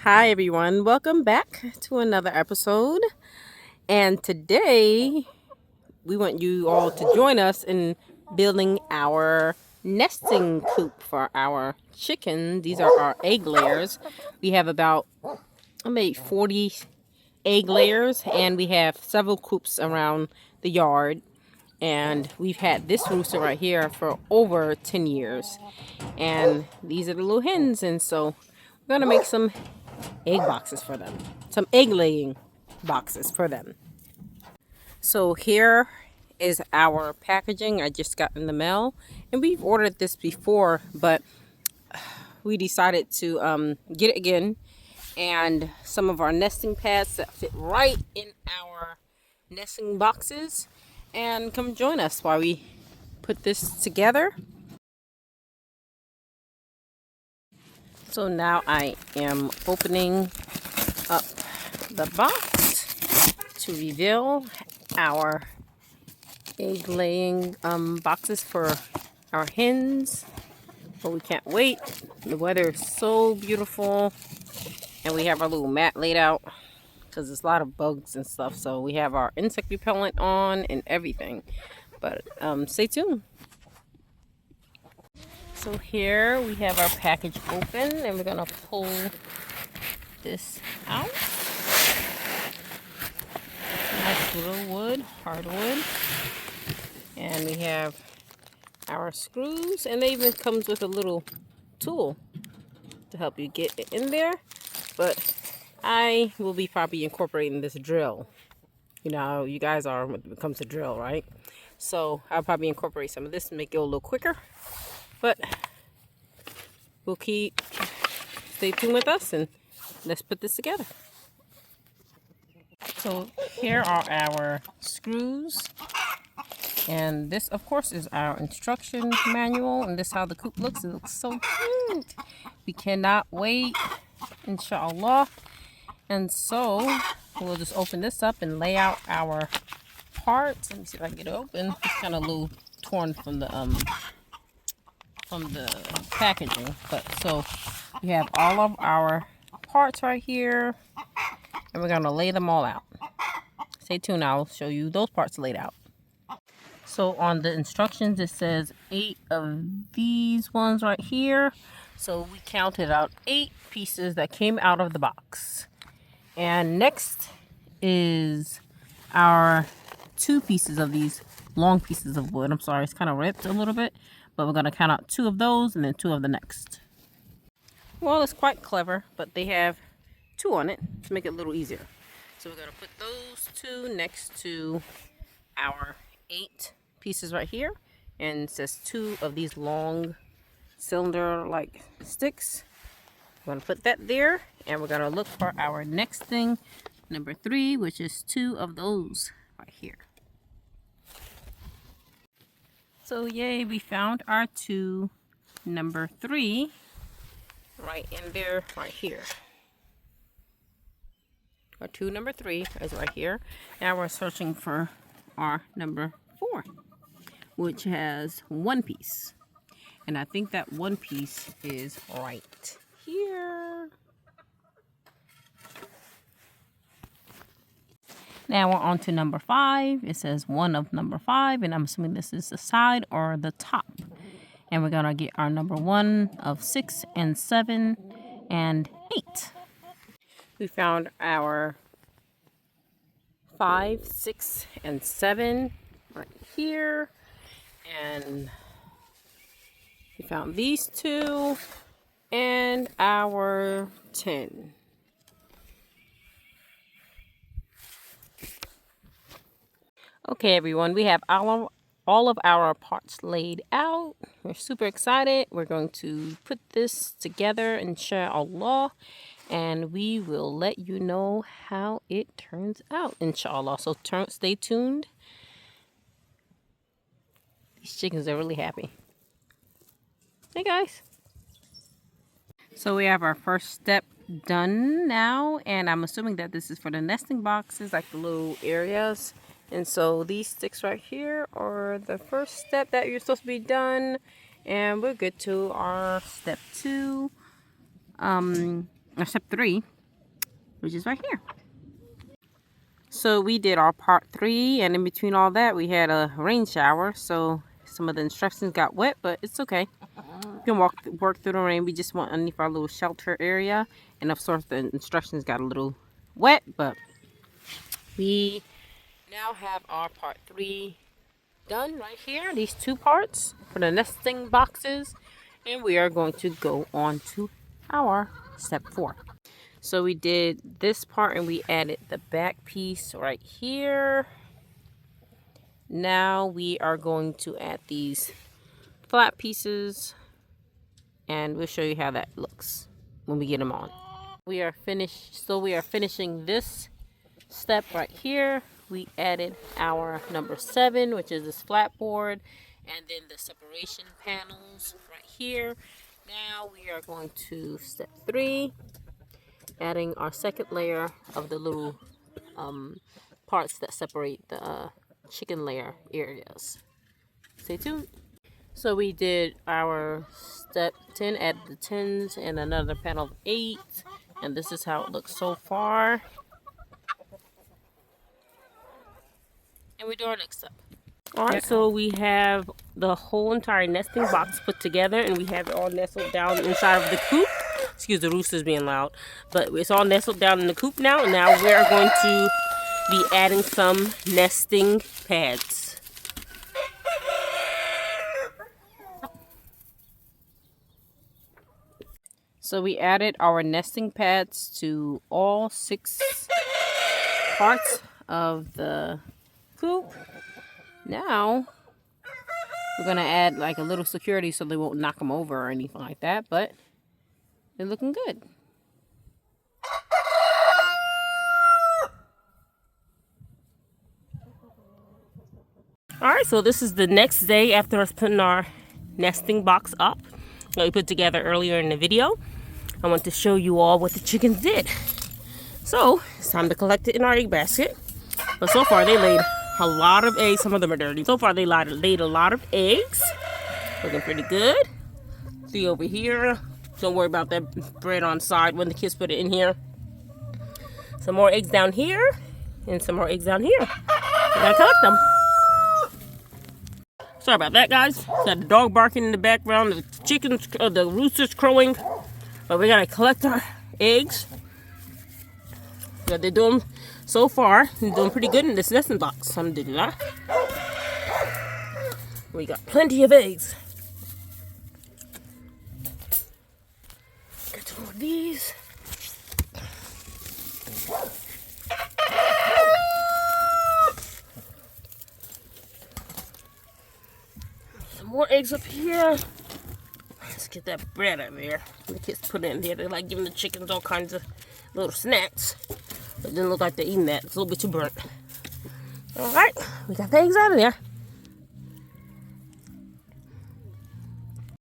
Hi, everyone. Welcome back to another episode. And today we want you all to join us in building our nesting coop for our chicken. These are our egg layers. We have about maybe 40 egg layers, and we have several coops around the yard. And we've had this rooster right here for over 10 years. And these are the little hens. And so we're going to make some egg boxes for them. Some egg laying boxes for them. So here is our packaging I just got in the mail. And we've ordered this before, but we decided to get it again. And some of our nesting pads that fit right in our nesting boxes. And come join us while we put this together. So now I am opening up the box to reveal our egg laying boxes for our hens. But we can't wait. The weather is so beautiful, and we have our little mat laid out because there's a lot of bugs and stuff. So we have our insect repellent on and everything. But stay tuned. So here we have our package open, and we're gonna pull this out. Nice little wood, hardwood. And we have our screws, and it even comes with a little tool to help you get it in there. But I will be probably incorporating this drill. You know how you guys are when it comes to drill, right? So I'll probably incorporate some of this and make it a little quicker. But we'll stay tuned with us, and let's put this together. So here are our screws. And this, of course, is our instruction manual. And this is how the coop looks. It looks so cute. We cannot wait, inshallah. And so we'll just open this up and lay out our parts. Let me see if I can get it open. It's kind of a little torn from the packaging. But so we have all of our parts right here, and we're gonna lay them all out. Stay tuned. I'll show you those parts laid out. So on the instructions, it says 8 of these ones right here. So we counted out 8 pieces that came out of the box. And next is our 2 pieces of these long pieces of wood. I'm sorry, it's kind of ripped a little bit, but we're going to count out 2 of those and then 2 of the next. Well, it's quite clever, but they have 2 on it to make it a little easier. So we're going to put those 2 next to our 8 pieces right here, and it says 2 of these long cylinder like sticks. We're going to put that there, and we're going to look for our next thing, number 3, which is 2 of those right here. So yay, we found our 2 number 3 right in there right here. Our 2 number 3 is right here. Now we're searching for our number 4, which has 1 piece. And I think that 1 piece is right here. Now we're on to number 5. It says 1 of number 5, and I'm assuming this is the side or the top. And we're gonna get our number 1 of 6 and 7 and 8. We found our 5, 6, and 7 right here, and we found these 2 and our 10. Okay, everyone, we have all of our parts laid out. We're super excited. We're going to put this together, inshallah, and we will let you know how it turns out, inshallah. So stay tuned. These chickens are really happy. Hey guys. So we have our first step done now, and I'm assuming that this is for the nesting boxes, like the little areas. And so these sticks right here are the first step that you're supposed to be done, and we're good to our step 2. or step 3, which is right here. So we did our part 3, and in between all that, we had a rain shower. So some of the instructions got wet, but it's okay. You can work through the rain. We just went underneath our little shelter area, and of course the instructions got a little wet, but we now have our part 3 done right here. These 2 parts for the nesting boxes, and we are going to go on to our step 4. So we did this part and we added the back piece right here. Now we are going to add these flat pieces, and we'll show you how that looks when we get them on. We are finished. So we are finishing this step right here. We added our number 7, which is this flat board, and then the separation panels right here. Now we are going to step 3, adding our second layer of the little parts that separate the chicken layer areas. Stay tuned. So we did our step 10, add the 10s and another panel of 8, and this is how it looks so far. And we do our next step. Alright, so we have the whole entire nesting box put together, and we have it all nestled down inside of the coop. Excuse the roosters being loud. But it's all nestled down in the coop now. And now we're going to be adding some nesting pads. So we added our nesting pads to all 6 parts of the coop. Now we're going to add like a little security so they won't knock them over or anything like that. But they're looking good. Alright, so this is the next day after us putting our nesting box up that we put together earlier in the video. I want to show you all what the chickens did. So it's time to collect it in our egg basket. But so far they laid a lot of eggs. Some of them are dirty. So far they laid a lot of eggs. Looking pretty good. See over here. Don't worry about that bread on side when the kids put it in here. Some more eggs down here. And some more eggs down here. We gotta collect them. Sorry about that, guys. Got the dog barking in the background. The chickens, the roosters crowing. But we gotta collect our eggs. But they're doing, so far, they're doing pretty good in this nesting box. Alhamdulillah. We got plenty of eggs. Get some of these. Some more eggs up here. Let's get that bread out of there. The kids put it in there. They like giving the chickens all kinds of little snacks. It didn't look like they're eating that. It's a little bit too burnt. Alright, we got the eggs out of there.